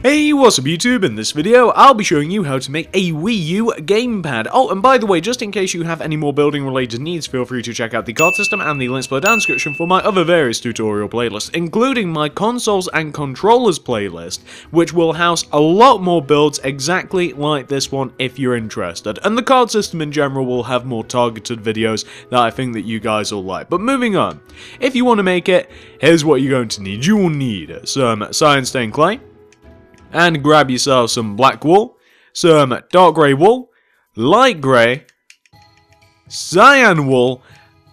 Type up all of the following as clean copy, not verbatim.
Hey, what's up YouTube? In this video, I'll be showing you how to make a Wii U gamepad. Oh, and by the way, just in case you have any more building related needs, feel free to check out the card system and the links below down description for my other various tutorial playlists, including my consoles and controllers playlist, which will house a lot more builds exactly like this one if you're interested. And the card system in general will have more targeted videos that I think that you guys will like. But moving on, if you want to make it, here's what you're going to need. You will need some cyan stained clay, and grab yourself some black wool, some dark grey wool, light grey, cyan wool,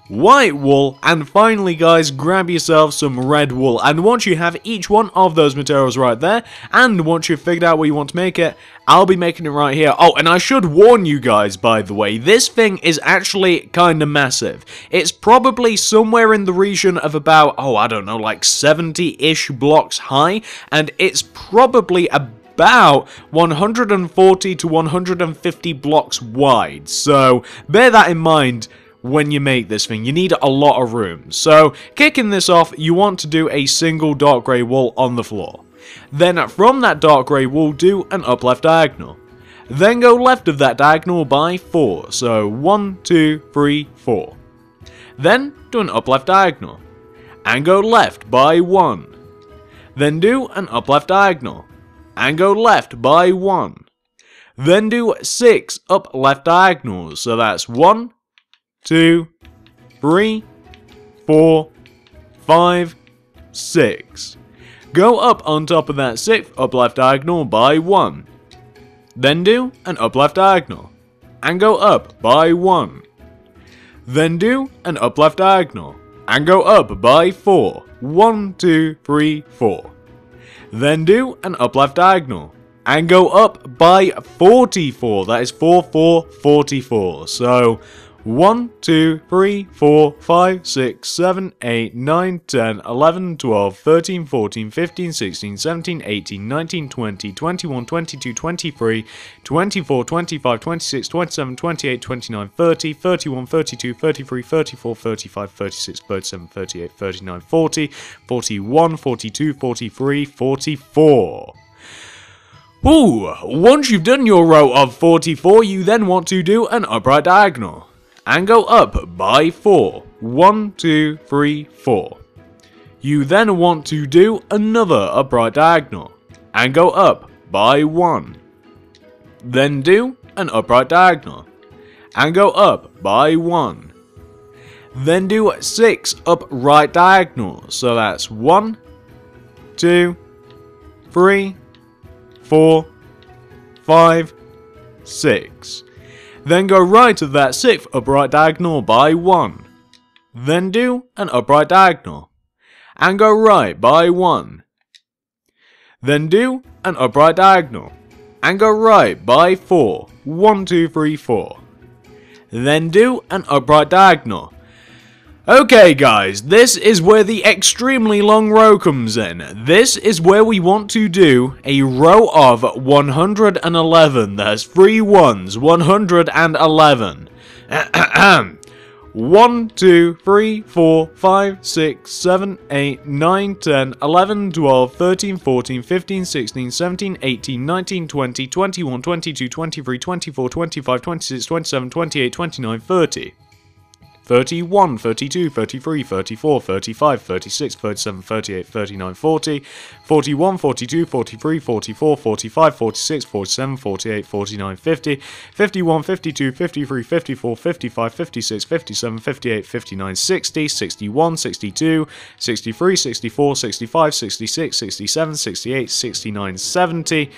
white wool, and finally guys, grab yourself some red wool. And once you have each one of those materials right there, and once you've figured out where you want to make it, I'll be making it right here. Oh, and I should warn you guys, by the way, this thing is actually kind of massive. It's probably somewhere in the region of about, oh, I don't know, like 70-ish blocks high, and it's probably about 140 to 150 blocks wide. So, bear that in mind when you make this thing. You need a lot of room. So, kicking this off, you want to do a single dark grey wool on the floor. Then from that dark grey wool, do an up left diagonal. Then go left of that diagonal by 4. So 1, 2, 3, 4. Then do an up left diagonal. And go left by 1. Then do an up left diagonal. And go left by 1. Then do 6 up left diagonals. So that's 1, 2, 3, 4, 5, 6. Go up on top of that 6th up left diagonal by 1. Then do an up left diagonal. And go up by 1. Then do an up left diagonal. And go up by 4. 1, 2, 3, 4. Then do an up left diagonal. And go up by 44. That is 4, 4, 44. So 1, 2, 3, 4, 5, 6, 7, 8, 9, 10, 11, 12, 13, 14, 15, 16, 17, 18, 19, 20, 21, 22, 23, 24, 25, 26, 27, 28, 29, 30, 31, 32, 33, 34, 35, 36, 37, 38, 39, 40, 41, 42, 43, 44. Ooh, once you've done your row of 44, you then want to do an upright diagonal. And go up by 4. 1, 2, 3, 4. You then want to do another upright diagonal. And go up by 1. Then do an upright diagonal. And go up by 1. Then do 6 upright diagonals. So that's 1, 2, 3, 4, 5, 6. Then go right of that 6th upright diagonal by 1. Then do an upright diagonal. And go right by 1. Then do an upright diagonal. And go right by 4. 1, 2, 3, 4. Then do an upright diagonal. Okay guys, this is where the extremely long row comes in. This is where we want to do a row of 111. There's 3 ones, 111. 1, 2, 3, 4, 5, 6, 7, 8, 9, 10, 11, 12, 13, 14, 15, 16, 17, 18, 19, 20, 21, 22, 23, 24, 25, 26, 27, 28, 29, 30. 31, 32, 33, 34, 35, 36, 37, 38, 39, 40, 41, 42, 43, 44, 45, 46, 47, 48, 49, 50, 51, 52, 53, 54, 55, 56, 57, 58, 59, 60, 61, 62, 63, 64, 65, 66, 67, 68, 69, 70,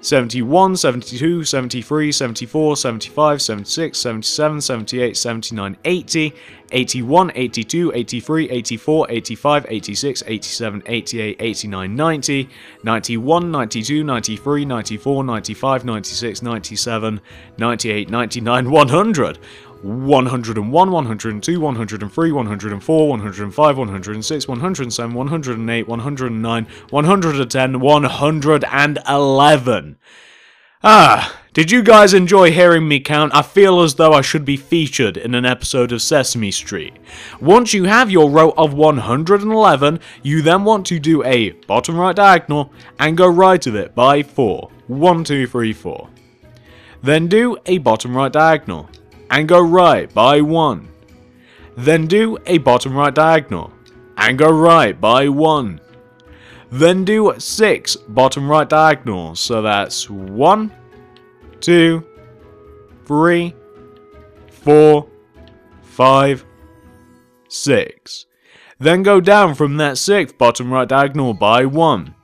71, 72, 73, 74, 75, 76, 77, 78, 79, 80, 81, 82, 83, 84, 85, 86, 87, 88, 89, 90, 91, 92, 93, 94, 95, 96, 97, 98, 99, 100. 101, 102, 103, 104, 105, 106, 107, 108, 109, 110, 111. Did you guys enjoy hearing me count? I feel as though I should be featured in an episode of Sesame Street. Once you have your row of 111, you then want to do a bottom right diagonal and go right of it by 4. 1, 2, 3, 4. Then do a bottom right diagonal and go right by 1. Then do a bottom right diagonal and go right by 1. Then do 6 bottom right diagonals, so that's 1, 2, 3, 4, 5, 6. Then go down from that 6th bottom right diagonal by 1.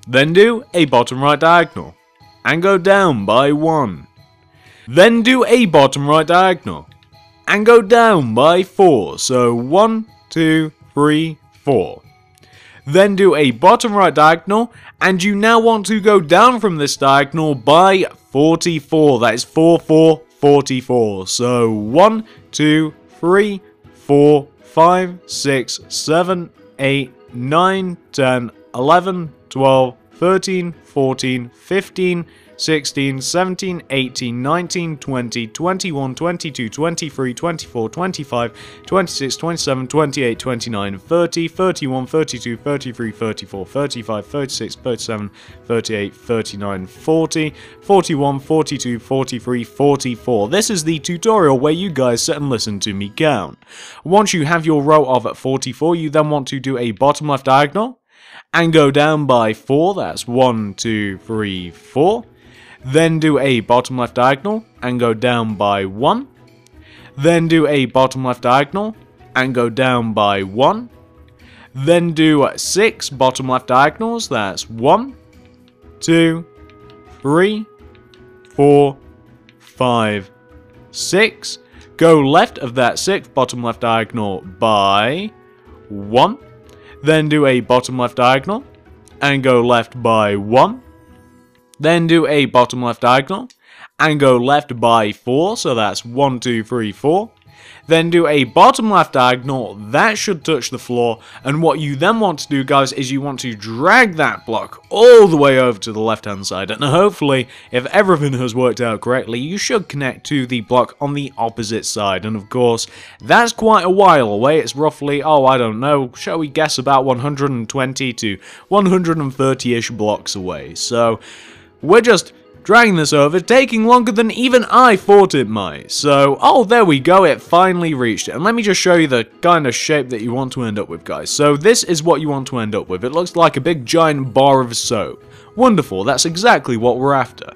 Then do a bottom right diagonal and go down by 1. Then do a bottom right diagonal and go down by 4. So 1, 2, 3, 4. Then do a bottom right diagonal, and you now want to go down from this diagonal by 44. That is 4, 4, 44. So 1, 2, 3, 4, 5, 6, 7, 8, 9, 10, 11, 12, 13, 14, 15, 16, 17, 18, 19, 20, 21, 22, 23, 24, 25, 26, 27, 28, 29, 30, 31, 32, 33, 34, 35, 36, 37, 38, 39, 40, 41, 42, 43, 44. This is the tutorial where you guys sit and listen to me count. Once you have your row of 44, you then want to do a bottom left diagonal and go down by 4. That's 1, 2, 3, 4. Then do a bottom left diagonal and go down by 1. Then do a bottom left diagonal and go down by 1. Then do 6 bottom left diagonals. That's 1, 2, 3, 4, 5, 6. Go left of that 6th bottom left diagonal by 1. Then do a bottom left diagonal and go left by 1. Then do a bottom left diagonal and go left by 4, so that's 1, 2, 3, 4. Then do a bottom left diagonal, that should touch the floor, and what you then want to do, guys, is you want to drag that block all the way over to the left hand side, and hopefully, if everything has worked out correctly, you should connect to the block on the opposite side, and of course, that's quite a while away. It's roughly, I don't know, shall we guess about 120 to 130-ish blocks away, so we're just dragging this over, taking longer than even I thought it might. So, there we go, it finally reached it. And let me just show you the kind of shape that you want to end up with, guys. So this is what you want to end up with. It looks like a big giant bar of soap. Wonderful, that's exactly what we're after.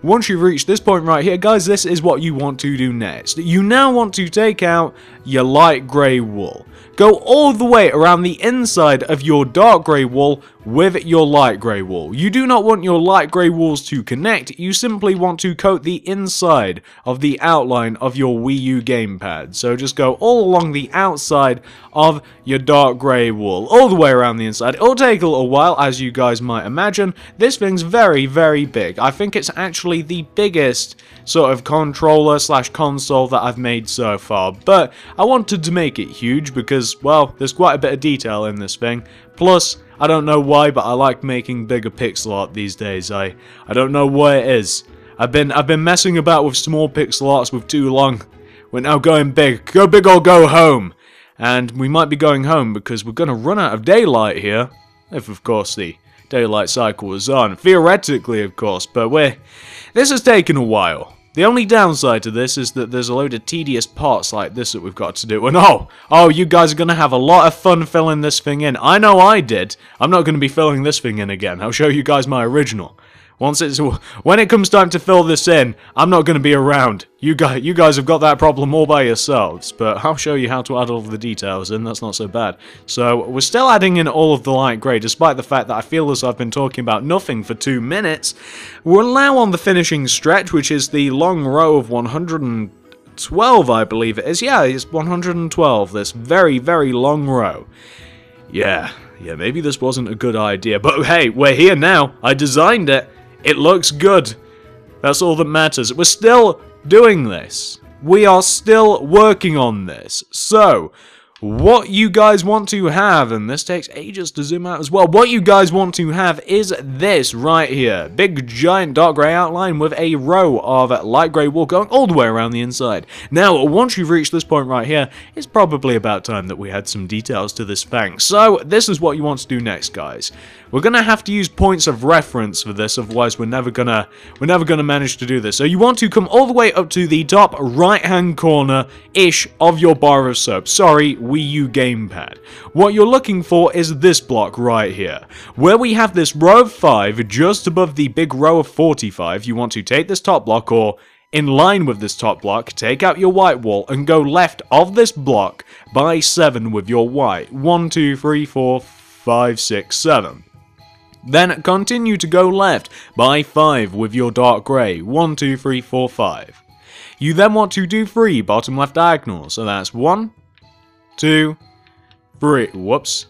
Once you reach this point right here, guys, this is what you want to do next. You now want to take out your light grey wool. Go all the way around the inside of your dark grey wool with your light grey wool. You do not want your light grey wools to connect, you simply want to coat the inside of the outline of your Wii U gamepad. So just go all along the outside of your dark grey wool, all the way around the inside. It'll take a little while, as you guys might imagine. This thing's very, very big. I think it's actually the biggest sort of controller slash console that I've made so far, but I wanted to make it huge because, well, there's quite a bit of detail in this thing. Plus, I don't know why, but I like making bigger pixel art these days. I don't know what it is. I've been messing about with small pixel arts for too long. We're now going big. Go big or go home. And we might be going home because we're going to run out of daylight here. If, of course, the daylight cycle is on. Theoretically, of course, but this has taken a while. The only downside to this is that there's a load of tedious parts like this that we've got to do. And you guys are going to have a lot of fun filling this thing in. I know I did. I'm not going to be filling this thing in again. I'll show you guys my original. When it comes time to fill this in, I'm not going to be around. You guys have got that problem all by yourselves, but I'll show you how to add all of the details in. That's not so bad. So we're still adding in all of the light grey, despite the fact that I feel as I've been talking about nothing for 2 minutes. We're now on the finishing stretch, which is the long row of 112, I believe it is. Yeah, it's 112, this very, very long row. Yeah, maybe this wasn't a good idea, but hey, we're here now. I designed it. It looks good. That's all that matters. We're still doing this. We are still working on this. So, what you guys want to have, and this takes ages to zoom out as well, what you guys want to have is this right here. Big giant dark grey outline with a row of light grey wool going all the way around the inside. Now, once you've reached this point right here, it's probably about time that we had some details to this fang. So, this is what you want to do next, guys. We're gonna have to use points of reference for this, otherwise we're never gonna manage to do this. So you want to come all the way up to the top right-hand corner-ish of your bar of soap. Sorry, Wii U Gamepad. What you're looking for is this block right here. Where we have this row of 5 just above the big row of 45, you want to take this top block, or in line with this top block, take out your white wall and go left of this block by 7 with your white. 1, 2, 3, 4, 5, 6, 7. Then continue to go left by 5 with your dark grey. 1, 2, 3, 4, 5. You then want to do 3 bottom left diagonals. So that's 1, 2, 3. Whoops.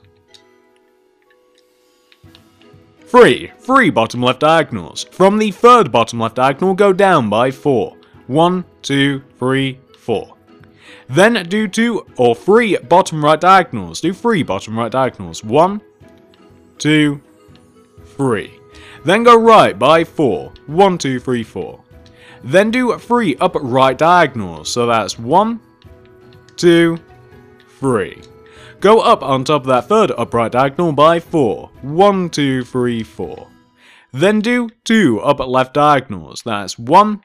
3 bottom left diagonals. From the third bottom left diagonal, go down by 4. 1, 2, 3, 4. Then do 2 or 3 bottom right diagonals. Do 3 bottom right diagonals. 1, 2, 3. Then go right by 4. 1, 2, 3, 4. Then do 3 up right diagonals. So that's 1, 2, 3. Go up on top of that third upright diagonal by 4. 1, 2, 3, 4. Then do 2 up left diagonals. That's 1,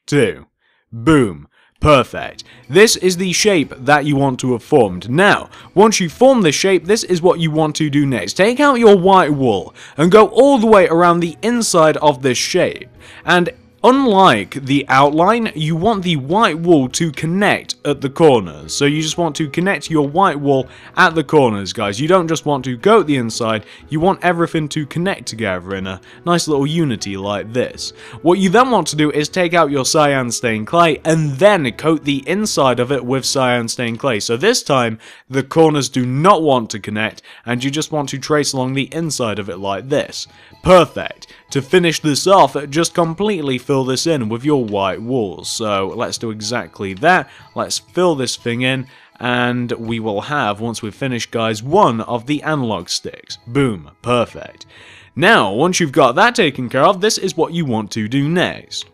2. Boom. Perfect. This is the shape that you want to have formed. Now, once you form this shape, this is what you want to do next. Take out your white wool and go all the way around the inside of this shape. And unlike the outline, you want the white wool to connect at the corners. So you just want to connect your white wool at the corners, guys. You don't just want to go at the inside, you want everything to connect together in a nice little unity like this. What you then want to do is take out your cyan stained clay and then coat the inside of it with cyan stained clay. So this time, the corners do not want to connect, and you just want to trace along the inside of it like this. Perfect. To finish this off, just completely fill this in with your white wool. So let's do exactly that. Let's fill this thing in, and we will have, once we've finished, guys, one of the analog sticks. Boom. Perfect. Now, once you've got that taken care of, this is what you want to do next.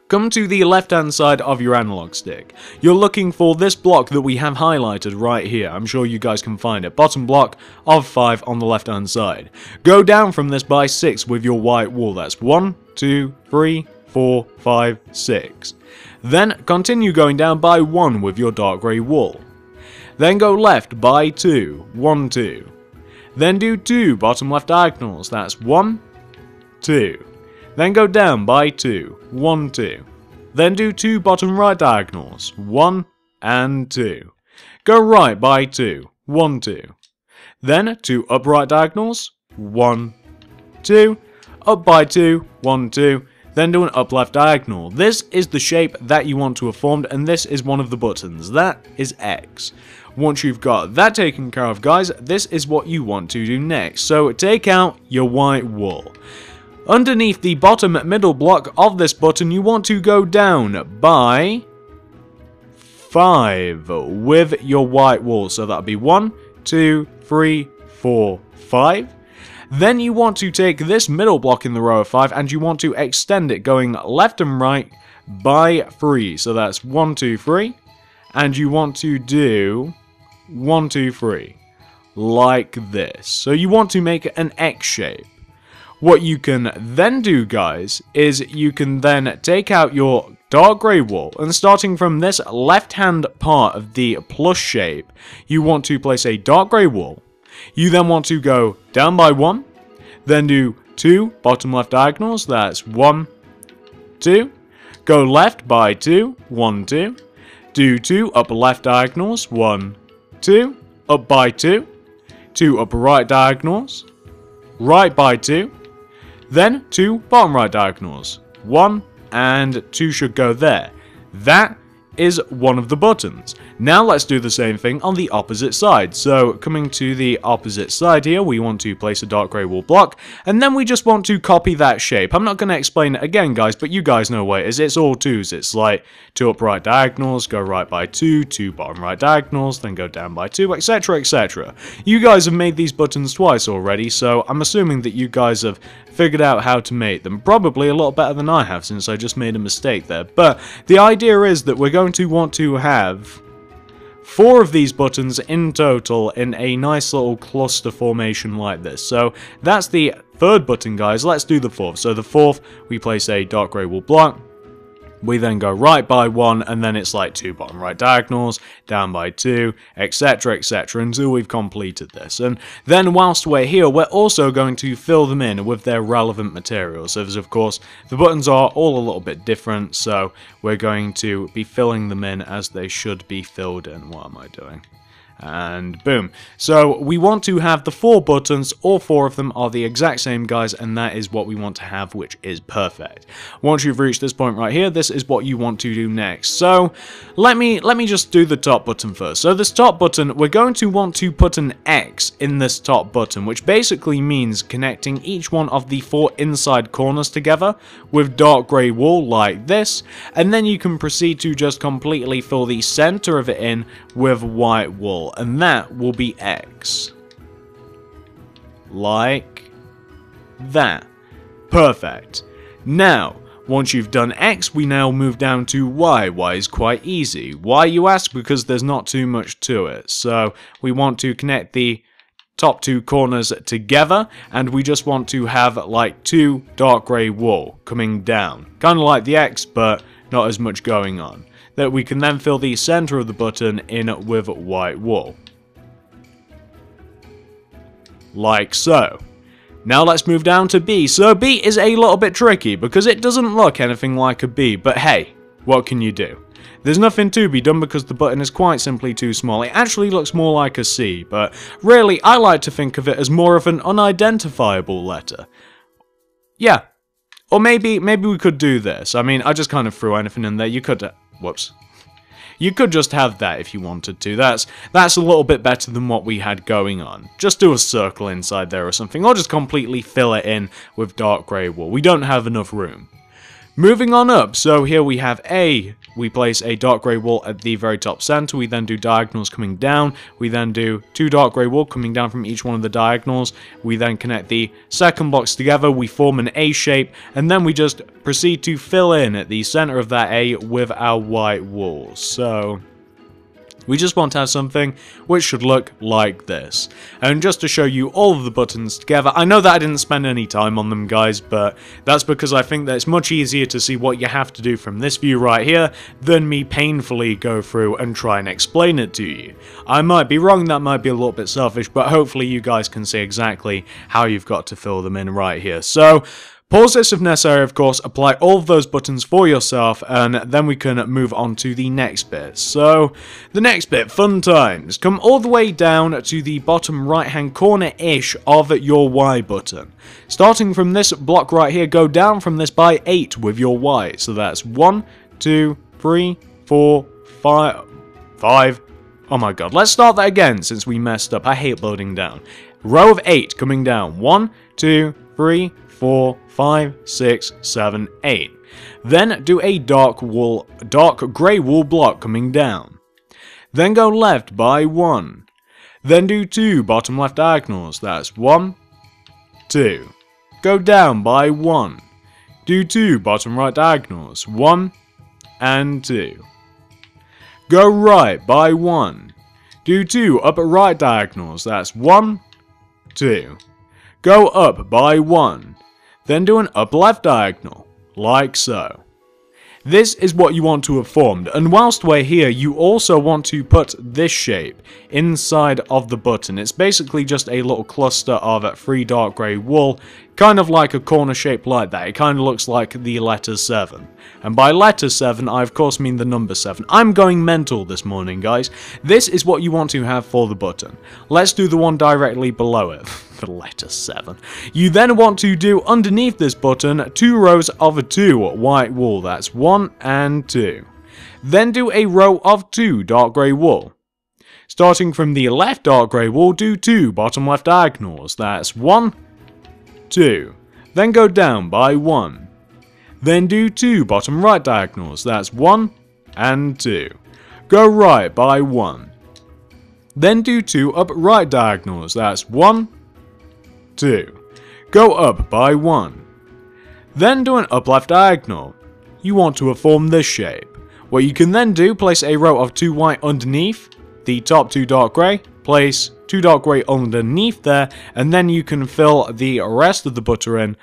Come to the left-hand side of your analog stick. You're looking for this block that we have highlighted right here. I'm sure you guys can find it. Bottom block of 5 on the left-hand side. Go down from this by 6 with your white wool. That's 1, 2, 3, 4, 5, 6. Then continue going down by 1 with your dark grey wool. Then go left by 2. 1, 2. Then do 2 bottom left diagonals. That's 1, 2. Then go down by 2. 1, 2. Then do 2 bottom right diagonals. 1 and 2. Go right by 2. 1, 2. Then 2 upright diagonals. 1, 2. Up by 2. 1, 2. Then do an up left diagonal. This is the shape that you want to have formed, and this is one of the buttons. That is X. Once you've got that taken care of, guys, this is what you want to do next. So take out your white wool. Underneath the bottom middle block of this button, you want to go down by 5 with your white wool. So that'll be 1, 2, 3, 4, 5. Then you want to take this middle block in the row of 5 and you want to extend it going left and right by 3. So that's 1, 2, 3. And you want to do 1, 2, 3. Like this. So you want to make an X shape. What you can then do, guys, is you can then take out your dark grey wool, and starting from this left-hand part of the plus shape, you want to place a dark grey wool. You then want to go down by 1, then do 2 bottom left diagonals, that's 1, 2, go left by 2, 1, 2, do 2 upper left diagonals, 1, 2, up by 2, 2 upper right diagonals, right by 2, then 2 bottom right diagonals. 1 and 2 should go there. That is one of the buttons. Now let's do the same thing on the opposite side. So coming to the opposite side here, we want to place a dark grey wool block, and then we just want to copy that shape. I'm not going to explain it again, guys, but you guys know what it is. It's all twos. It's like 2 upright diagonals, go right by 2, 2 bottom right diagonals, then go down by 2, etc, etc. You guys have made these buttons twice already, so I'm assuming that you guys have figured out how to make them. Probably a lot better than I have, since I just made a mistake there. But the idea is that we're going to want to have 4 of these buttons in total in a nice little cluster formation like this. So that's the 3rd button, guys. Let's do the 4th. So the 4th, we place a dark grey wool block. We then go right by 1, and then it's like 2 bottom right diagonals, down by 2, etc, etc, until we've completed this. And then whilst we're here, we're also going to fill them in with their relevant materials. So of course, the buttons are all a little bit different, so we're going to be filling them in as they should be filled in. What am I doing? And boom. So we want to have the 4 buttons, all 4 of them are the exact same, guys, and that is what we want to have, which is perfect. Once you've reached this point right here, this is what you want to do next. So let me just do the top button first. So this top button, we're going to want to put an X in this top button, which basically means connecting each one of the 4 inside corners together with dark grey wool like this, and then you can proceed to just completely fill the center of it in with white wool, and that will be X. Like that. Perfect. Now, once you've done X, we now move down to Y. Y is quite easy. Why, you ask? Because there's not too much to it. So we want to connect the top 2 corners together, and we just want to have like 2 dark grey wool coming down. Kind of like the X, but not as much going on. That we can then fill the center of the button in with white wool. Like so. Now let's move down to B. So B is a little bit tricky because it doesn't look anything like a B, but hey, what can you do? There's nothing to be done because the button is quite simply too small. It actually looks more like a C, but really I like to think of it as more of an unidentifiable letter. Yeah. Or maybe we could do this. I mean, I just kind of threw anything in there. You could... whoops. You could just have that if you wanted to. That's a little bit better than what we had going on. Just do a circle inside there or something, or just completely fill it in with dark grey wool. We don't have enough room. Moving on up, so here we have A. We place a dark grey wool at the very top center. We then do diagonals coming down. We then do 2 dark grey wool coming down from each one of the diagonals. We then connect the second blocks together. We form an A shape, and then we just proceed to fill in at the center of that A with our white wool. So we just want to have something which should look like this. And just to show you all of the buttons together, I know that I didn't spend any time on them, guys, but that's because I think that it's much easier to see what you have to do from this view right here than me painfully go through and try and explain it to you. I might be wrong, that might be a little bit selfish, but hopefully you guys can see exactly how you've got to fill them in right here. So pause this if necessary, of course, apply all of those buttons for yourself, and then we can move on to the next bit. So, the next bit, fun times. Come all the way down to the bottom right-hand corner-ish of your Y button. Starting from this block right here, go down from this by 8 with your Y. So that's 1, 2, 3, 4, 5. Oh my god, let's start that again since we messed up. I hate loading down. Row of 8 coming down. 1, 2, 3, 4, 5, 6, 7, 8. Then do a dark grey wool block coming down. Then go left by 1. Then do 2 bottom left diagonals. That's 1, 2. Go down by 1. Do 2 bottom right diagonals. 1 and 2. Go right by 1. Do 2 upper right diagonals. That's 1, 2. Go up by 1. Then do an up left diagonal, like so. This is what you want to have formed, and whilst we're here, you also want to put this shape inside of the button. It's basically just a little cluster of 3 dark grey wool, kind of like a corner shape like that. It kind of looks like the letter 7. And by letter 7, I of course mean the number 7. I'm going mental this morning, guys. This is what you want to have for the button. Let's do the one directly below it. The letter 7. You then want to do underneath this button 2 rows of 2 white wool. That's 1 and 2. Then do a row of 2 dark grey wool. Starting from the left dark grey wool, do 2 bottom left diagonals. That's 1, 2. Then go down by 1. Then do 2 bottom right diagonals. That's 1 and 2. Go right by 1. Then do 2 up right diagonals. That's 1, 2. Go up by 1. Then do an up left diagonal. You want to form this shape. What you can then do, place a row of 2 white underneath the top 2 dark grey, place 2 dark grey underneath there, and then you can fill the rest of the button in.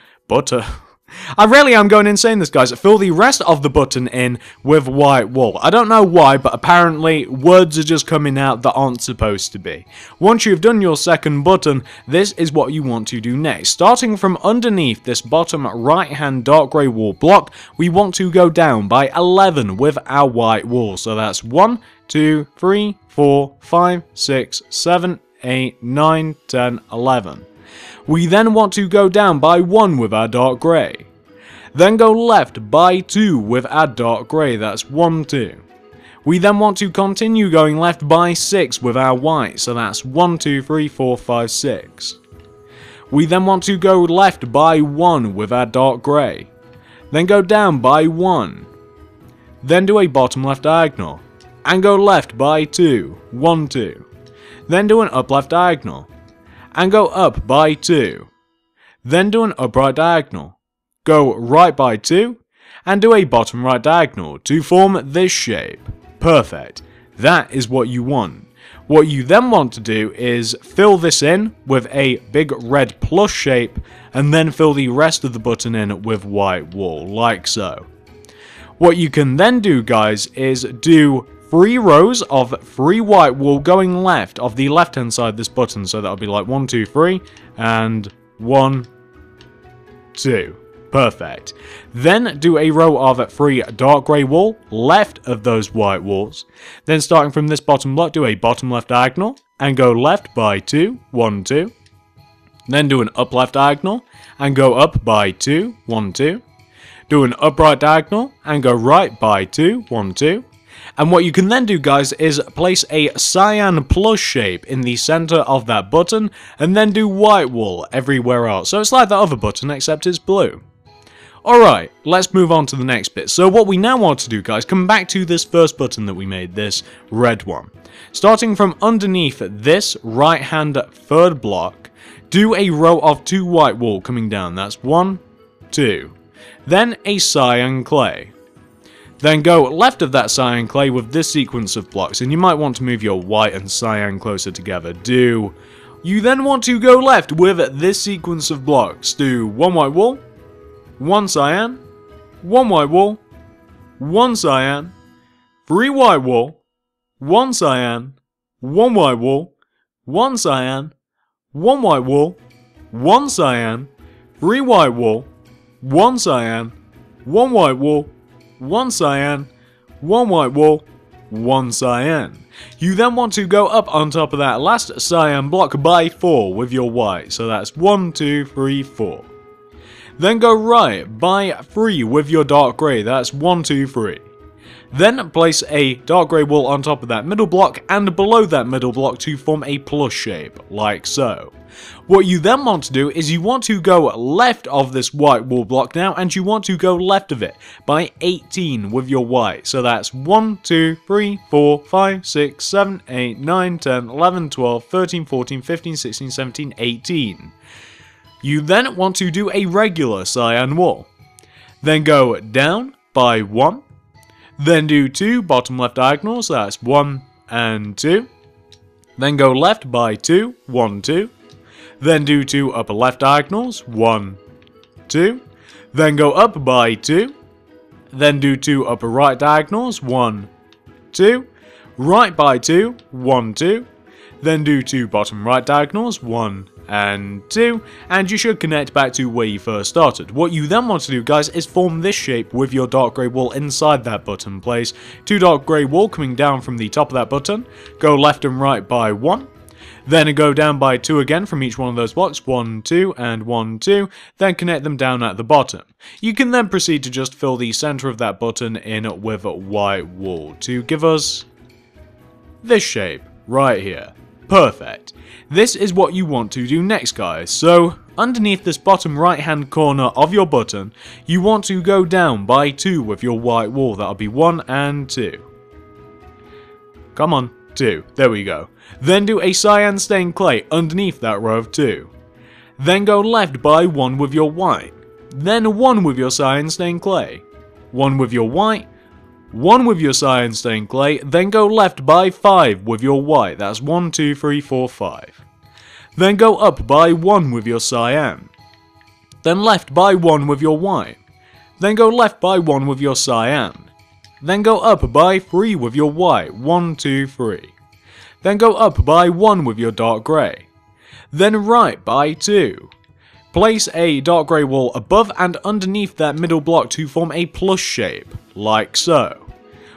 I really am going insane this, guys. Fill the rest of the button in with white wool. I don't know why, but apparently words are just coming out that aren't supposed to be. Once you've done your second button, this is what you want to do next. Starting from underneath this bottom right hand dark grey wool block, we want to go down by 11 with our white wool. So that's 1, 2, 3, 4, 5, 6, 7, 8, 9, 10, 11. We then want to go down by 1 with our dark grey. Then go left by 2 with our dark grey, that's 1, 2. We then want to continue going left by 6 with our white, so that's 1, 2, 3, 4, 5, 6. We then want to go left by 1 with our dark grey. Then go down by 1. Then do a bottom left diagonal. And go left by 2, 1, 2. Then do an up left diagonal. And go up by 2. Then do an upright diagonal. Go right by 2, and do a bottom right diagonal to form this shape. Perfect. That is what you want. What you then want to do is fill this in with a big red plus shape, and then fill the rest of the button in with white wool, like so. What you can then do, guys, is do 3 rows of 3 white wool going left of the left hand side of this button, so that'll be like 1, 2, 3, and 1, 2. Perfect. Then do a row of 3 dark grey wool left of those white wools. Then starting from this bottom block, do a bottom left diagonal and go left by 2, 1, 2. Then do an up left diagonal and go up by 2, 1, 2. Do an upright diagonal and go right by 2, 1, 2. And what you can then do, guys, is place a cyan plus shape in the center of that button, and then do white wool everywhere else. So it's like the other button, except it's blue. Alright, let's move on to the next bit. So what we now want to do, guys, come back to this first button that we made, this red one. Starting from underneath this right hand third block, do a row of 2 white wool coming down. That's 1, 2. Then a cyan clay. Then go left of that cyan clay with this sequence of blocks, and you might want to move your white and cyan closer together. You then want to go left with this sequence of blocks. Do 1 white wool, 1 cyan, 1 white wool, 1 cyan, 3 white wool, 1 cyan, 1 white wool, 1 cyan, 1 white wool, 1 cyan, 3 white wool, 1 cyan, 1 white wool, 1 cyan, 1 white wool, 1 cyan. You then want to go up on top of that last cyan block by 4 with your white, so that's 1, 2, 3, 4. Then go right by 3 with your dark grey, that's 1, 2, 3. Then place a dark grey wool on top of that middle block and below that middle block to form a plus shape, like so. What you then want to do is you want to go left of this white wool block now, and you want to go left of it by 18 with your white. So that's 1, 2, 3, 4, 5, 6, 7, 8, 9, 10, 11, 12, 13, 14, 15, 16, 17, 18. You then want to do a regular cyan wool. Then go down by 1. Then do 2 bottom left diagonals, that's 1 and 2. Then go left by 2, 1, 2. Then do 2 upper left diagonals, 1, 2. Then go up by 2. Then do 2 upper right diagonals, 1, 2. Right by 2, 1, 2. Then do 2 bottom right diagonals, 1 and 2, and you should connect back to where you first started. What you then want to do, guys, is form this shape with your dark grey wool inside that button. Place 2 dark grey wool coming down from the top of that button, go left and right by 1, Then go down by 2 again from each one of those blocks, 1, 2, and 1, 2, then connect them down at the bottom. You can then proceed to just fill the center of that button in with white wool to give us this shape right here. Perfect. This is what you want to do next, guys. So underneath this bottom right hand corner of your button, you want to go down by 2 with your white wool. That'll be 1 and 2. Come on, 2. There we go. Then do a cyan stained clay underneath that row of 2. Then go left by 1 with your white. Then 1 with your cyan stained clay. 1 with your white. 1 with your cyan stained clay, then go left by 5 with your white. That's 1, 2, 3, 4, 5. Then go up by 1 with your cyan. Then left by 1 with your white. Then go left by 1 with your cyan. Then go up by 3 with your white. 1, 2, 3. Then go up by 1 with your dark grey. Then right by 2. Place a dark grey wall above and underneath that middle block to form a plus shape, like so.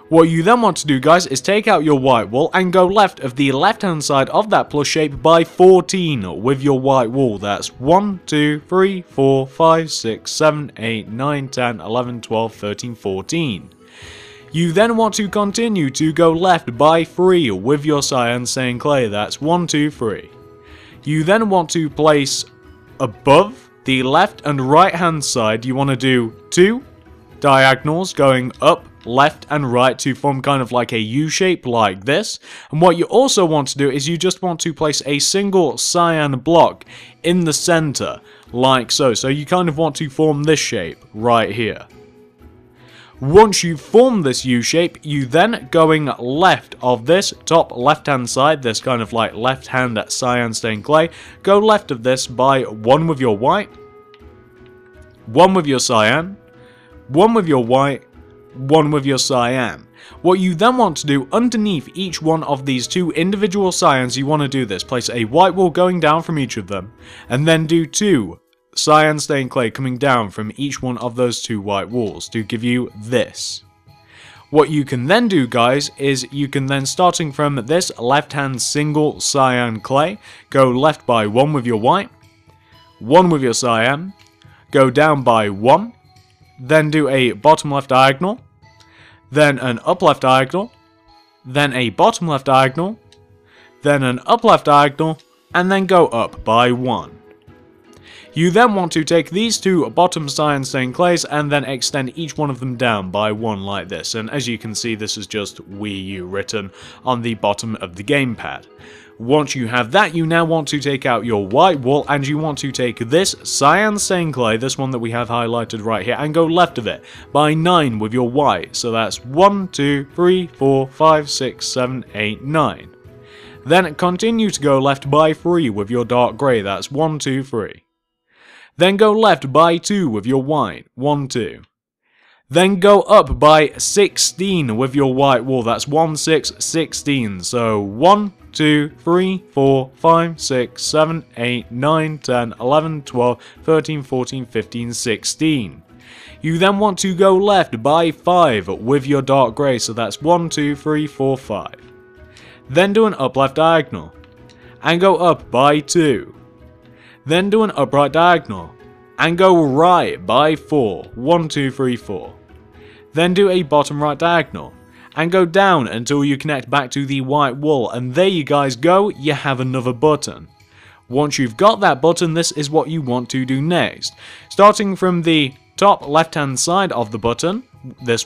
What you then want to do, guys, is take out your white wool and go left of the left hand side of that plus shape by 14 with your white wool. That's 1, 2, 3, 4, 5, 6, 7, 8, 9, 10, 11, 12, 13, 14. You then want to continue to go left by 3 with your cyan stained clay. That's 1, 2, 3. You then want to place above the left and right hand side, you want to do 2 diagonals going up, left and right to form kind of like a U shape like this. And what you also want to do is you just want to place a single cyan block in the center like so. So you kind of want to form this shape right here. Once you form this U shape, you then going left of this top left hand side, this kind of like left hand cyan stained clay, go left of this by 1 with your white, 1 with your cyan, 1 with your white, 1 with your cyan. What you then want to do underneath each one of these 2 individual cyans, you want to do this. Place a white wool going down from each of them, and then do 2 cyan stained clay coming down from each one of those 2 white wools to give you this. What you can then do, guys, is you can then, starting from this left hand single cyan clay, go left by 1 with your white, 1 with your cyan, go down by 1, then do a bottom left diagonal, then an up left diagonal, then a bottom left diagonal, then an up left diagonal, and then go up by 1. You then want to take these 2 bottom cyan stained clays and then extend each one of them down by 1 like this. And as you can see, this is just Wii U written on the bottom of the gamepad. Once you have that, you now want to take out your white wool and you want to take this cyan stained clay, this one that we have highlighted right here, and go left of it by 9 with your white. So that's 1, 2, 3, 4, 5, 6, 7, 8, 9. Then continue to go left by 3 with your dark grey. That's 1, 2, 3. Then go left by 2 with your white, 1, 2. Then go up by 16 with your white wool, that's 1, 6, 16. So 1, 2, 3, 4, 5, 6, 7, 8, 9, 10, 11, 12, 13, 14, 15, 16. You then want to go left by 5 with your dark grey, so that's 1, 2, 3, 4, 5. Then do an up left diagonal, and go up by 2. Then do an upright diagonal, and go right by 4, 1, 2, 3, 4. Then do a bottom right diagonal, and go down until you connect back to the white wool, and there you guys go, you have another button. Once you've got that button, this is what you want to do next. Starting from the top left hand side of the button, this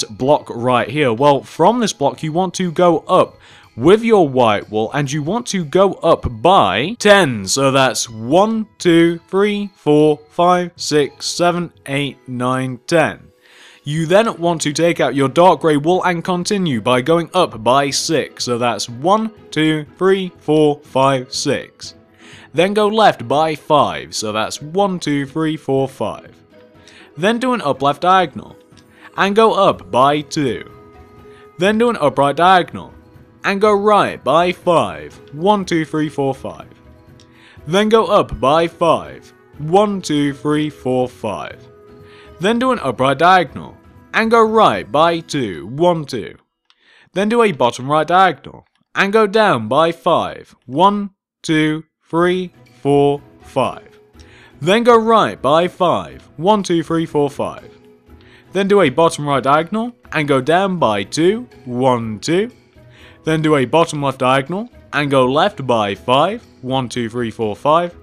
block right here, well, from this block you want to go up with your white wool, and you want to go up by 10. So that's 1, 2, 3, 4, 5, 6, 7, 8, 9, 10. You then want to take out your dark grey wool and continue by going up by 6. So that's 1, 2, 3, 4, 5, 6. Then go left by 5. So that's 1, 2, 3, 4, 5. Then do an up left diagonal, and go up by 2. Then do an upright diagonal, and go right by 5, 1, 2, 3, 4, 5. Then go up by 5, 1, 2, 3, 4, 5. Then do an upright diagonal, and go right by 2, 1, 2. Then do a bottom right diagonal, and go down by 5, 1, 2, 3, 4, 5. Then go right by 5. 1, 2, 3, 4, 5. Then do a bottom right diagonal and go down by 2. 1, 2. Then do a bottom left diagonal and go left by 5. 1, 2, 3, 4, 5.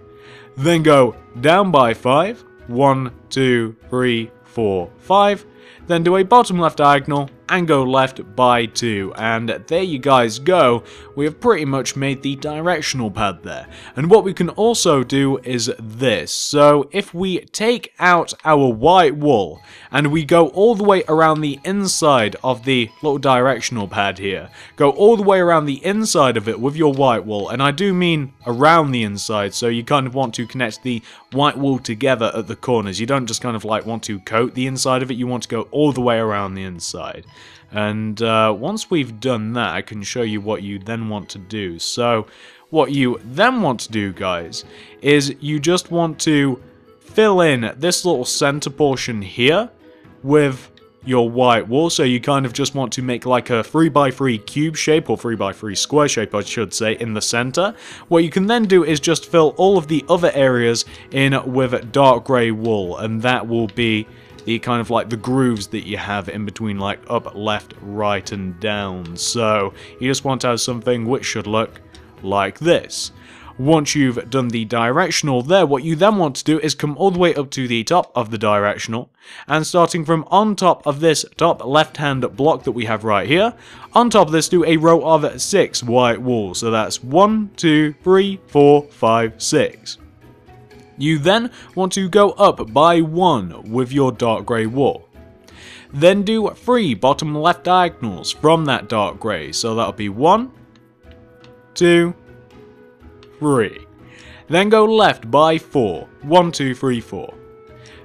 Then go down by 5. 1, 2, 3, 4, 5. Then do a bottom left diagonal and go left by 2, and there you guys go. We have pretty much made the directional pad there. And what we can also do is this. So if we take out our white wool and we go all the way around the inside of the little directional pad here, go all the way around the inside of it with your white wool, and I do mean around the inside, so you kind of want to connect the white wool together at the corners. You don't just kind of like want to coat the inside of it, you want to go all the way around the inside. And once we've done that, I can show you what you then want to do. So what you then want to do, guys, is you just want to fill in this little center portion here with your white wool. So you kind of just want to make like a 3x3 cube shape, or 3x3 square shape I should say, in the center. What you can then do is just fill all of the other areas in with dark grey wool, and that will be the kind of like the grooves that you have in between, like up, left, right, and down. So you just want to have something which should look like this. Once you've done the directional there, what you then want to do is come all the way up to the top of the directional, and starting from on top of this top left hand block that we have right here, on top of this do a row of 6 white wool. So that's 1, 2, 3, 4, 5, 6. You then want to go up by 1 with your dark grey wool. Then do 3 bottom left diagonals from that dark grey. So that'll be 1, 2, 3. Then go left by 4. 1, 2, 3, 4.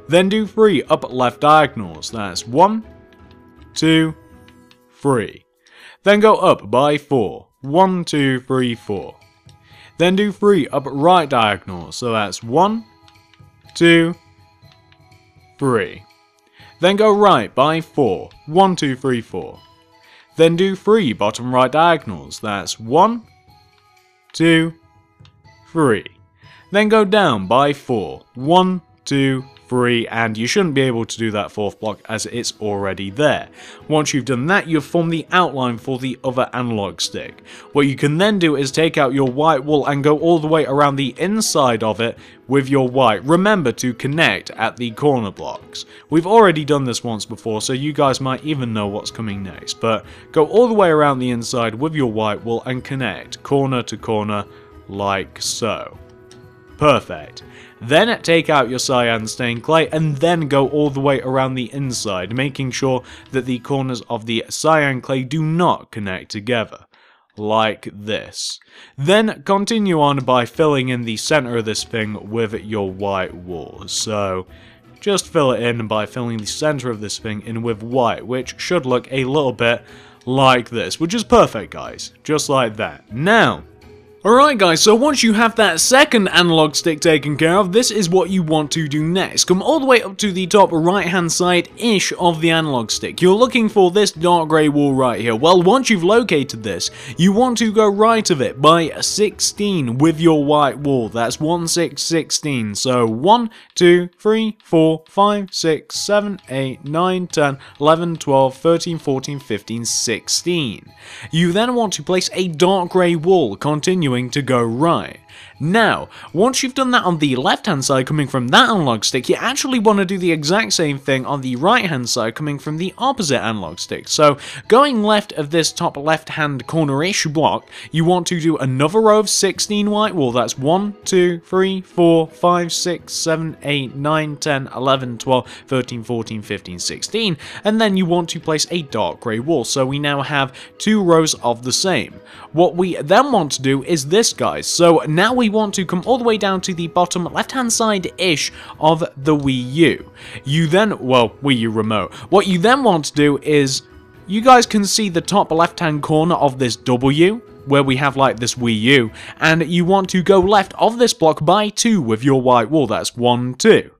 Then do 3 up left diagonals. That's 1, 2, 3. Then go up by 4. 1, 2, 3, 4. Then do 3 up right diagonals, so that's 1, 2, 3. Then go right by 4, 1, 2, 3, 4. Then do 3 bottom right diagonals, that's 1, 2, 3. Then go down by 4, 1, 2, 3, and you shouldn't be able to do that 4th block as it's already there. Once you've done that, you've formed the outline for the other analog stick. What you can then do is take out your white wool and go all the way around the inside of it with your white. Remember to connect at the corner blocks. We've already done this once before, so you guys might even know what's coming next, but go all the way around the inside with your white wool and connect corner to corner like so. Perfect. Then take out your cyan stained clay and then go all the way around the inside, making sure that the corners of the cyan clay do not connect together, like this. Then continue on by filling in the center of this thing with your white wool. So just fill it in by filling the center of this thing in with white, which should look a little bit like this, which is perfect, guys, just like that. Now, alright guys, so once you have that second analog stick taken care of, this is what you want to do next. Come all the way up to the top right hand side-ish of the analog stick. You're looking for this dark grey wool right here. Well, once you've located this, you want to go right of it by 16 with your white wool. That's 1, 6, 16. So 1, 2, 3, 4, 5, 6, 7, 8, 9, 10, 11, 12, 13, 14, 15, 16. You then want to place a dark grey wool, continuing to go right. Now, once you've done that on the left hand side coming from that analog stick, you actually want to do the exact same thing on the right hand side coming from the opposite analog stick. So, going left of this top left hand corner-ish block, you want to do another row of 16 white wool. That's 1, 2, 3, 4, 5, 6, 7, 8, 9, 10, 11, 12, 13, 14, 15, 16. And then you want to place a dark grey wool. So we now have 2 rows of the same. What we then want to do is this, guys. So now we want to come all the way down to the bottom left hand side-ish of the Wii U. You then, well, Wii U remote. What you then want to do is, you guys can see the top left hand corner of this W, where we have like this Wii U, and you want to go left of this block by 2 with your white wool. That's 1, 2.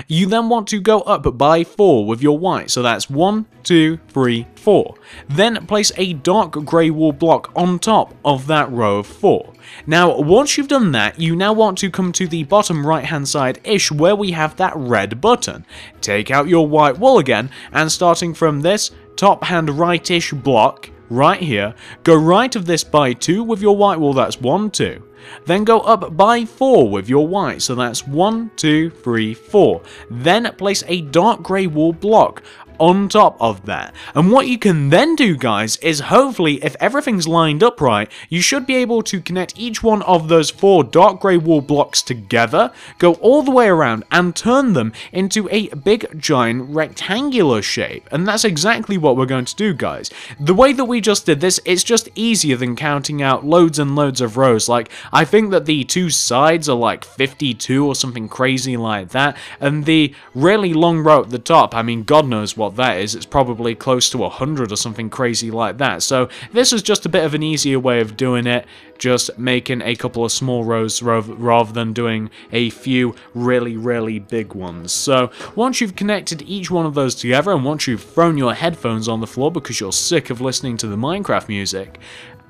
You then want to go up by 4 with your white, so that's 1, 2, 3, 4. Then place a dark grey wall block on top of that row of 4. Now, once you've done that, you now want to come to the bottom right hand side-ish where we have that red button. Take out your white wall again, and starting from this top hand right-ish block, right here, go right of this by 2 with your white wall, that's 1, 2. Then go up by 4 with your white, so that's 1, 2, 3, 4. Then place a dark grey wall block on top of that. And what you can then do, guys, is hopefully, if everything's lined up right, you should be able to connect each one of those 4 dark grey wall blocks together, go all the way around, and turn them into a big, giant, rectangular shape. And that's exactly what we're going to do, guys. The way that we just did this, it's just easier than counting out loads and loads of rows. Like, I think that the 2 sides are like 52 or something crazy like that, and the really long row at the top, I mean, God knows what that is, it's probably close to 100 or something crazy like that. So this is just a bit of an easier way of doing it, just making a couple of small rows rather than doing a few really big ones. So once you've connected each one of those together, and once you've thrown your headphones on the floor because you're sick of listening to the Minecraft music,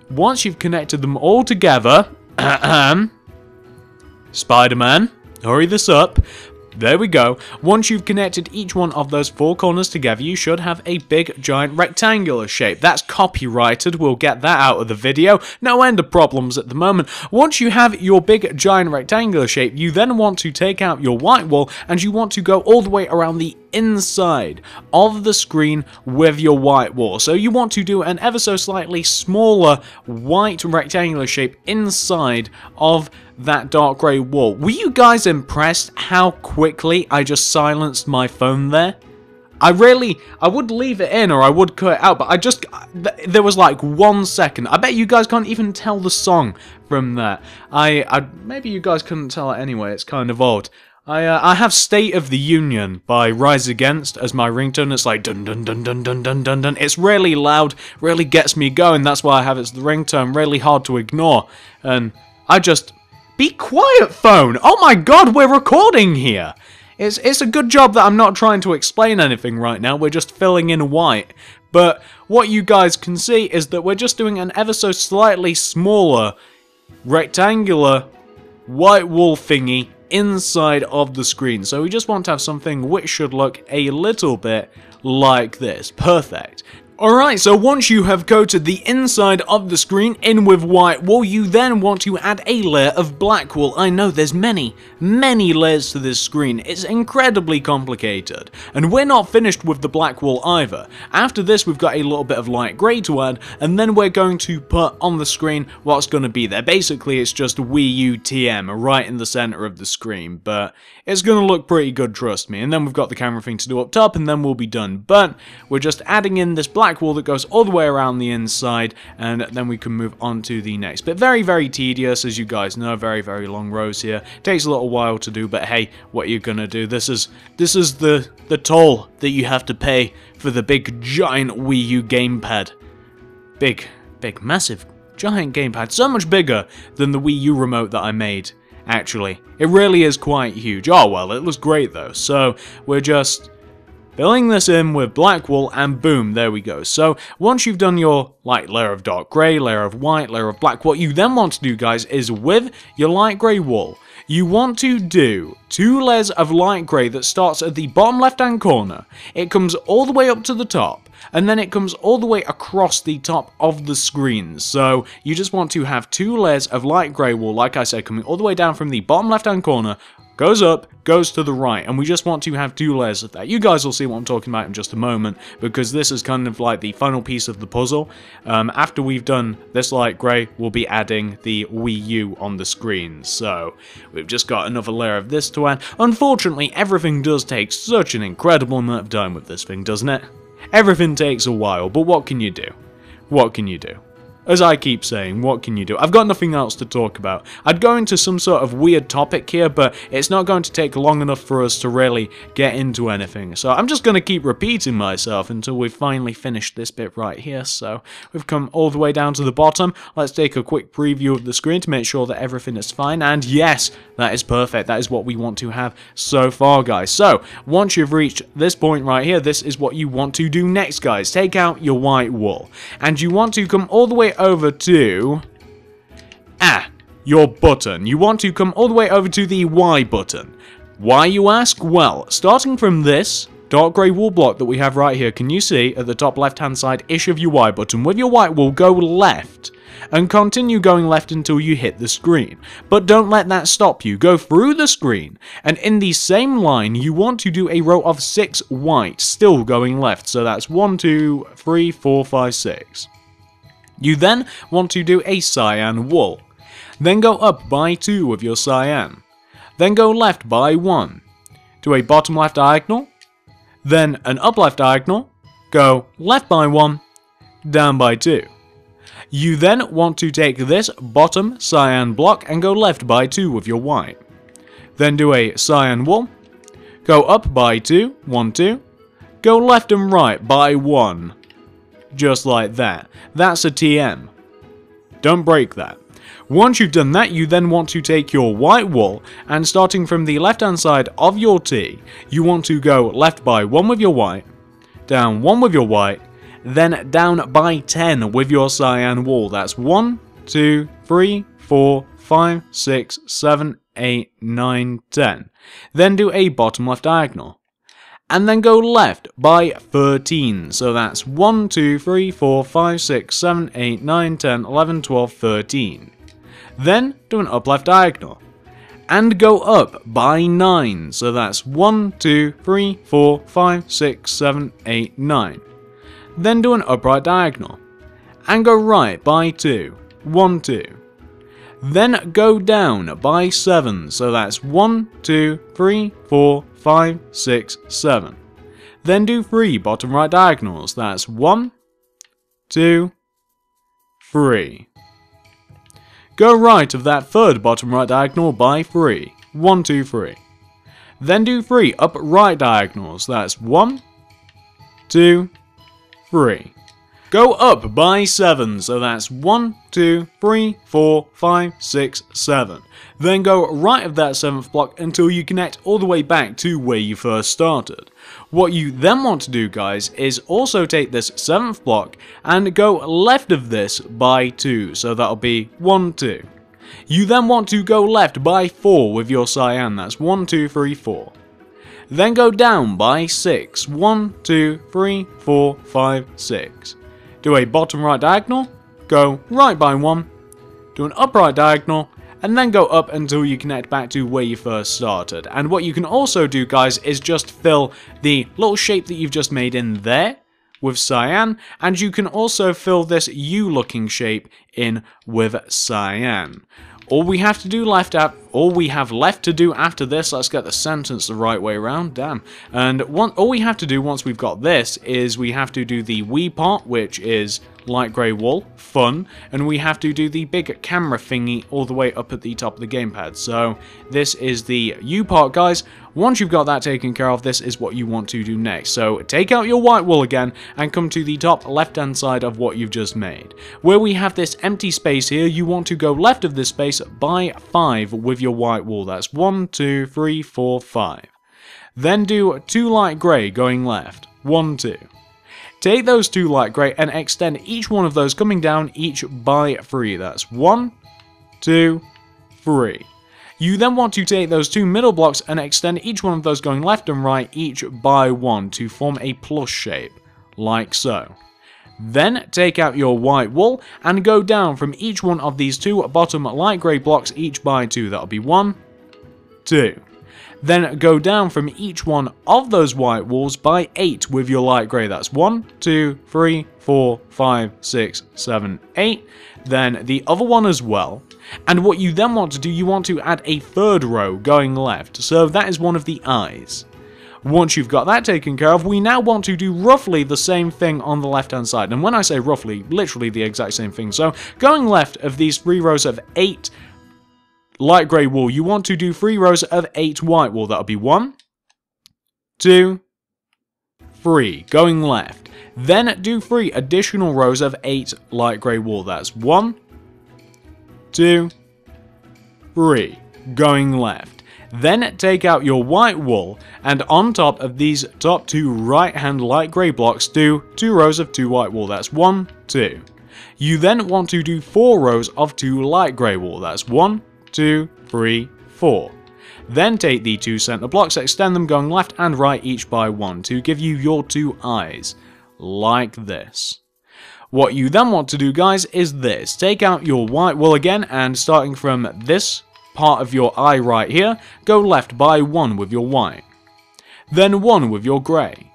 once you've connected them all together, Spider-Man, hurry this up. There we go. Once you've connected each one of those 4 corners together, you should have a big, giant, rectangular shape. That's copyrighted. We'll get that out of the video. No end of problems at the moment. Once you have your big, giant, rectangular shape, you then want to take out your white wall, and you want to go all the way around the inside of the screen with your white wall. So you want to do an ever so slightly smaller white rectangular shape inside of that dark grey wall. Were you guys impressed how quickly I just silenced my phone there? I would leave it in or I would cut it out, but there was like 1 second. I bet you guys can't even tell the song from that. Maybe you guys couldn't tell it anyway, it's kind of odd. I have State of the Union by Rise Against as my ringtone. It's like dun dun dun dun dun dun dun dun. It's really loud, really gets me going. That's why I have it as the ringtone. Really hard to ignore. And I just... Be quiet, phone! Oh my god, we're recording here! It's a good job that I'm not trying to explain anything right now, we're just filling in white. But what you guys can see is that we're just doing an ever so slightly smaller, rectangular, white wall thingy inside of the screen. So we just want to have something which should look a little bit like this. Perfect. Alright, so once you have coated the inside of the screen in with white wool, you then want to add a layer of black wool. I know there's many layers to this screen. It's incredibly complicated. And we're not finished with the black wool either. After this, we've got a little bit of light grey to add, and then we're going to put on the screen what's going to be there. Basically, it's just Wii U TM right in the center of the screen, but it's going to look pretty good, trust me. And then we've got the camera thing to do up top, and then we'll be done. But we're just adding in this black wall that goes all the way around the inside, and then we can move on to the next bit. Very tedious, as you guys know. Very long rows here. Takes a little while to do, but hey, what are you gonna do? This is the toll that you have to pay for the big giant Wii U gamepad. Big massive giant gamepad, so much bigger than the Wii U remote that I made. Actually, it really is quite huge. Oh well, it looks great though. So we're just filling this in with black wool, and boom, there we go. So once you've done your layer of dark grey, layer of white, layer of black, what you then want to do, guys, is with your light grey wool, you want to do 2 layers of light grey that starts at the bottom left hand corner. It comes all the way up to the top, and then it comes all the way across the top of the screen. So you just want to have 2 layers of light grey wool, like I said, coming all the way down from the bottom left hand corner, goes up, goes to the right, and we just want to have 2 layers of that. You guys will see what I'm talking about in just a moment, because this is kind of like the final piece of the puzzle. After we've done this light grey, we'll be adding the Wii U on the screen. So we've just got another layer of this to add. Unfortunately, everything does take such an incredible amount of time with this thing, doesn't it? Everything takes a while, but what can you do? What can you do? As I keep saying, what can you do? I've got nothing else to talk about. I'd go into some sort of weird topic here, but it's not going to take long enough for us to really get into anything. So I'm just going to keep repeating myself until we've finally finished this bit right here. So we've come all the way down to the bottom. Let's take a quick preview of the screen to make sure that everything is fine. And yes, that is perfect. That is what we want to have so far, guys. So once you've reached this point right here, this is what you want to do next, guys. Take out your white wool. And you want to come all the way over to your button. You want to come all the way over to the Y button. Why, you ask? Well, starting from this dark grey wool block that we have right here, can you see at the top left hand side ish of your Y button? With your white wool, go left and continue going left until you hit the screen. But don't let that stop you. Go through the screen, and in the same line you want to do a row of 6 white, still going left. So that's 1, 2, 3, 4, 5, 6. You then want to do a cyan wool. Then go up by 2 with your cyan. Then go left by 1. Do a bottom left diagonal. Then an up left diagonal. Go left by 1. Down by 2. You then want to take this bottom cyan block and go left by 2 with your white. Then do a cyan wool. Go up by 2. 1, 2. Go left and right by 1. Just like that. That's a TM. Don't break that. Once you've done that, you then want to take your white wool, and starting from the left hand side of your T, you want to go left by 1 with your white, down 1 with your white, then down by 10 with your cyan wool. That's 1, 2, 3, 4, 5, 6, 7, 8, 9, 10. Then do a bottom left diagonal. And then go left by 13. So that's 1, 2, 3, 4, 5, 6, 7, 8, 9, 10, 11, 12, 13. Then do an up left diagonal. And go up by 9. So that's 1, 2, 3, 4, 5, 6, 7, 8, 9. Then do an upright diagonal. And go right by 2. 1, 2. Then go down by 7. So that's 1, 2, 3, 4, 5, 6, 7. Then do 3 bottom right diagonals. That's 1, 2, 3. Go right of that third bottom right diagonal by 3. 1, 2, 3. Then do 3 up right diagonals. That's 1, 2, 3. Go up by 7, so that's 1, 2, 3, 4, 5, 6, 7. Then go right of that 7th block until you connect all the way back to where you first started. What you then want to do, guys, is also take this 7th block and go left of this by 2, so that'll be 1, 2. You then want to go left by 4 with your cyan, that's 1, 2, 3, 4. Then go down by 6, 1, 2, 3, 4, 5, 6. Do a bottom right diagonal, go right by 1, do an upright diagonal, and then go up until you connect back to where you first started. And what you can also do, guys, is just fill the little shape that you've just made in there with cyan, and you can also fill this U-looking shape in with cyan. All we have left to do after this, let's get the sentence the right way around, damn. And all we have to do once we've got this is we have to do the we part, which is light grey wool, fun, and we have to do the big camera thingy all the way up at the top of the gamepad. So this is the U part, guys. Once you've got that taken care of, this is what you want to do next. So take out your white wool again and come to the top left hand side of what you've just made. Where we have this empty space here, you want to go left of this space by 5 with your white wool. That's 1, 2, 3, 4, 5. Then do 2 light grey going left. 1, 2. Take those 2 light grey and extend each one of those coming down each by 3. That's 1, 2, 3. You then want to take those 2 middle blocks and extend each one of those going left and right each by 1 to form a plus shape, like so. Then take out your white wool and go down from each one of these 2 bottom light grey blocks each by 2. That'll be 1, 2. Then go down from each one of those white walls by 8 with your light grey. That's 1, 2, 3, 4, 5, 6, 7, 8. Then the other one as well. And what you then want to do, you want to add a 3rd row going left. So that is one of the eyes. Once you've got that taken care of, we now want to do roughly the same thing on the left-hand side. And when I say roughly, literally the exact same thing. So going left of these 3 rows of 8 light grey wool, you want to do 3 rows of 8 white wool. That'll be 1, 2, 3, going left. Then do 3 additional rows of 8 light grey wool. That's 1, 2, 3, going left. Then take out your white wool, and on top of these top 2 right-hand light grey blocks, do 2 rows of 2 white wool. That's 1, 2. You then want to do 4 rows of 2 light grey wool. That's 1, 2, 3, 4. Then take the 2 center blocks, extend them going left and right each by 1 to give you your 2 eyes, like this. What you then want to do, guys, is this. Take out your white wool again, and starting from this part of your eye right here, go left by 1 with your white, then 1 with your grey,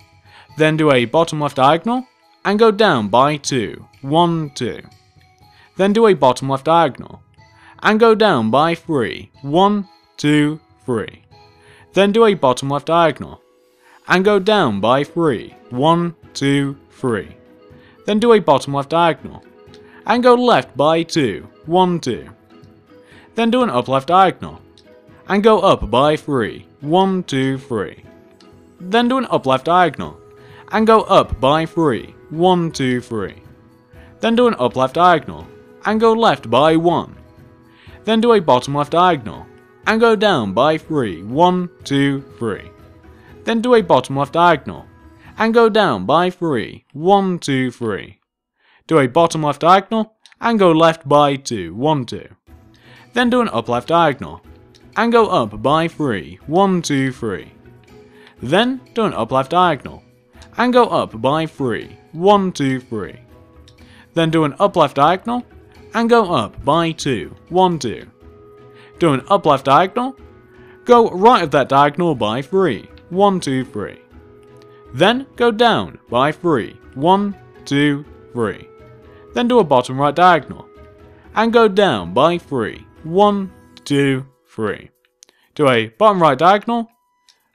then do a bottom left diagonal, and go down by 2, 1, 2, then do a bottom left diagonal, and go down by 3, 1, 2, 3, then do a bottom left diagonal, and go down by 3, 1, 2, 3, then do a bottom left diagonal, and go left by 2, 1, 2, then do an up left diagonal, and go up by 3, 1, 2, 3. Then do an up left diagonal, and go up by 3, 1, 2, 3. Then do an up left diagonal, and go left by 1. Then do a bottom left diagonal, and go down by 3, 1, 2, 3. Then do a bottom left diagonal, and go down by 3, 1, 2, 3. Do a bottom left diagonal, and go left by 2, 1, 2. Then do an up left diagonal, and go up by 3, 1, 2, 3. Then do an up left diagonal, and go up by 3, 1, 2, 3. Then do an up left diagonal, and go up by 2, 1, 2. Do an up left diagonal, go right of that diagonal by 3, 1, 2, 3. Then go down by 3, 1, 2, 3. Then do a bottom right diagonal, and go down by 3, 1, 2, 3. Do a bottom right diagonal,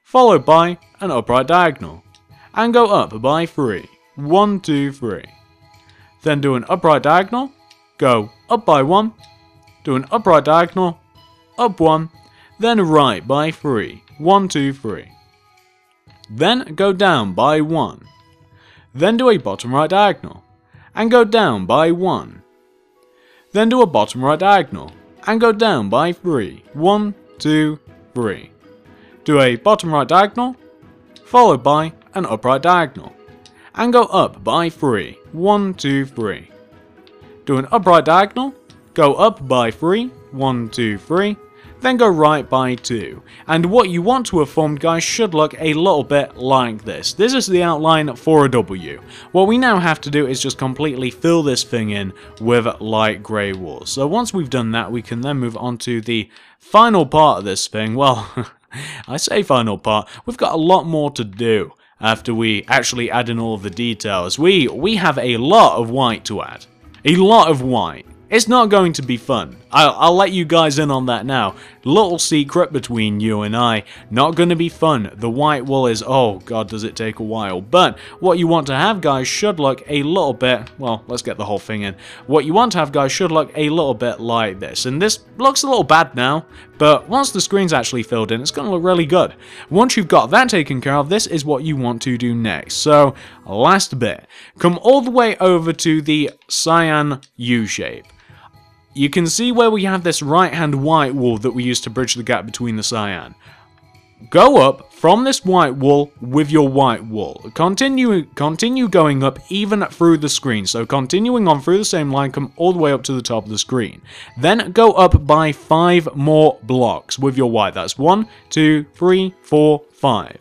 followed by an upright diagonal, and go up by 3, 1, 2, 3. Then do an upright diagonal, go up by 1, do an upright diagonal, up 1, then right by 3, 1, 2, 3. Then go down by 1. Then do a bottom right diagonal, and go down by 1. Then do a bottom right diagonal, and go down by 3, 1, 2, 3. Do a bottom right diagonal, followed by an upright diagonal, and go up by 3, 1, 2, 3. Do an upright diagonal, go up by 3, 1, 2, 3, then go right by 2. And what you want to have formed, guys, should look a little bit like this. This is the outline for a W. What we now have to do is just completely fill this thing in with light grey wool. So once we've done that, we can then move on to the final part of this thing. Well, I say final part, we've got a lot more to do after we actually add in all of the details. We have a lot of white to add. A lot of white. It's not going to be fun. I'll let you guys in on that now. Little secret between you and I. Not going to be fun. The white wool is, oh god, does it take a while. But what you want to have, guys, should look a little bit, well, let's get the whole thing in. What you want to have, guys, should look a little bit like this. And this looks a little bad now, but once the screen's actually filled in, it's going to look really good. Once you've got that taken care of, this is what you want to do next. So, last bit. Come all the way over to the cyan U shape. You can see where we have this right-hand white wool that we used to bridge the gap between the cyan. Go up from this white wool with your white wool. Continue going up even through the screen. So continuing on through the same line, come all the way up to the top of the screen. Then go up by 5 more blocks with your white. That's 1, 2, 3, 4, 5.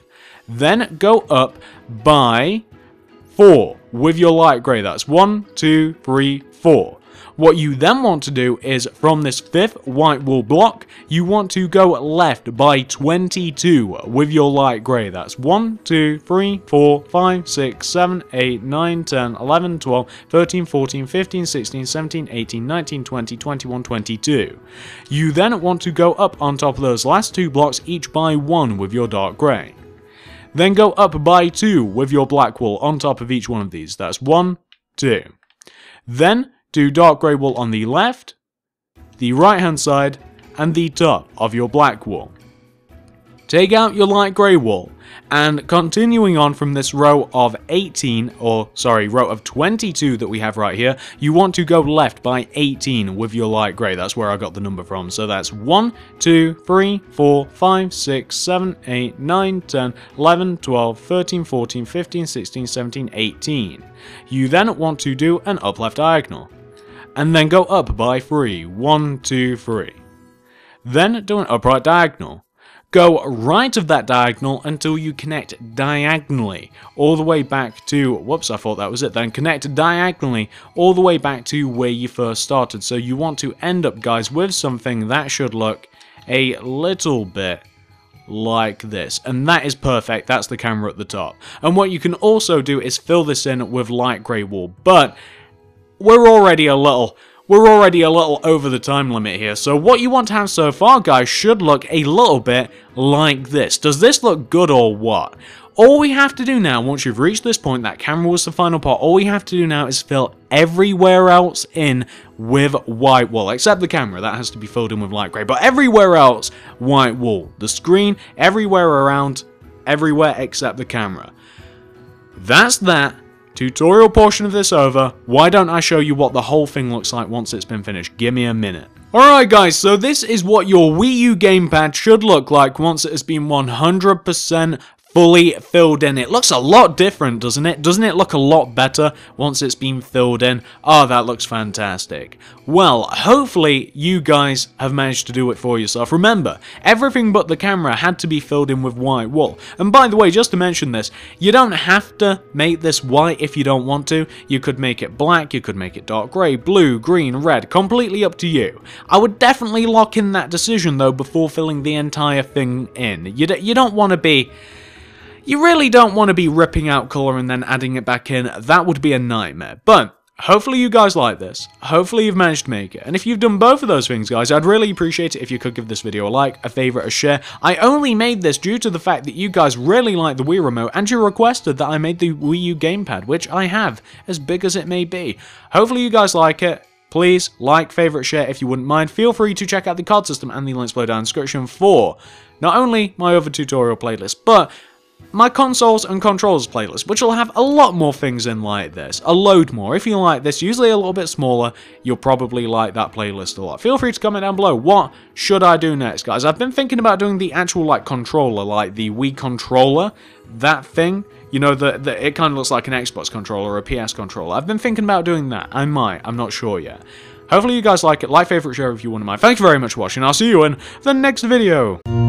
Then go up by 4 with your light grey. That's 1, 2, 3, 4. What you then want to do is, from this 5th white wool block, you want to go left by 22 with your light grey. That's 1, 2, 3, 4, 5, 6, 7, 8, 9, 10, 11, 12, 13, 14, 15, 16, 17, 18, 19, 20, 21, 22. You then want to go up on top of those last 2 blocks each by 1 with your dark grey. Then go up by 2 with your black wool on top of each one of these. That's 1, 2. Then do dark grey wool on the left, the right hand side, and the top of your black wool. Take out your light grey wool, and continuing on from this row of 22 that we have right here, you want to go left by 18 with your light grey. That's where I got the number from. So that's 1, 2, 3, 4, 5, 6, 7, 8, 9, 10, 11, 12, 13, 14, 15, 16, 17, 18. You then want to do an up left diagonal, and then go up by 3. 1, 2, 3. Then do an upright diagonal. Go right of that diagonal until you connect diagonally all the way back to, whoops, I thought that was it then, connect diagonally all the way back to where you first started. So you want to end up, guys, with something that should look a little bit like this, and that is perfect. That's the camera at the top. And what you can also do is fill this in with light grey wool, but we're already a little over the time limit here, so what you want to have so far, guys, should look a little bit like this. Does this look good or what? All we have to do now, once you've reached this point, that camera was the final part, all we have to do now is fill everywhere else in with white wool, except the camera, that has to be filled in with light grey, but everywhere else, white wool. The screen, everywhere around, everywhere except the camera. That's that. Tutorial portion of this over. Why don't I show you what the whole thing looks like once it's been finished? Give me a minute. Alright guys, so this is what your Wii U gamepad should look like once it has been 100% fully filled in. It looks a lot different, doesn't it? Doesn't it look a lot better once it's been filled in? Oh, that looks fantastic. Well, hopefully you guys have managed to do it for yourself. Remember, everything but the camera had to be filled in with white wool. And by the way, just to mention this, you don't have to make this white if you don't want to. You could make it black, you could make it dark grey, blue, green, red, completely up to you. I would definitely lock in that decision though before filling the entire thing in. You don't want to be... You really don't want to be ripping out colour and then adding it back in. That would be a nightmare. But hopefully you guys like this. Hopefully you've managed to make it. And if you've done both of those things, guys, I'd really appreciate it if you could give this video a like, a favourite, a share. I only made this due to the fact that you guys really like the Wii Remote and you requested that I made the Wii U gamepad, which I have, as big as it may be. Hopefully you guys like it. Please like, favourite, share if you wouldn't mind. Feel free to check out the card system and the links below down in the description for not only my other tutorial playlist, but my consoles and controllers playlist, which will have a lot more things in like this. A load more. If you like this, usually a little bit smaller, you'll probably like that playlist a lot. Feel free to comment down below, what should I do next, guys? I've been thinking about doing the actual, like, controller, like the Wii controller, that thing. You know, it kind of looks like an Xbox controller or a PS controller. I've been thinking about doing that. I might. I'm not sure yet. Hopefully you guys like it. Like, favorite, share if you wouldn't mind. Thank you very much for watching. I'll see you in the next video.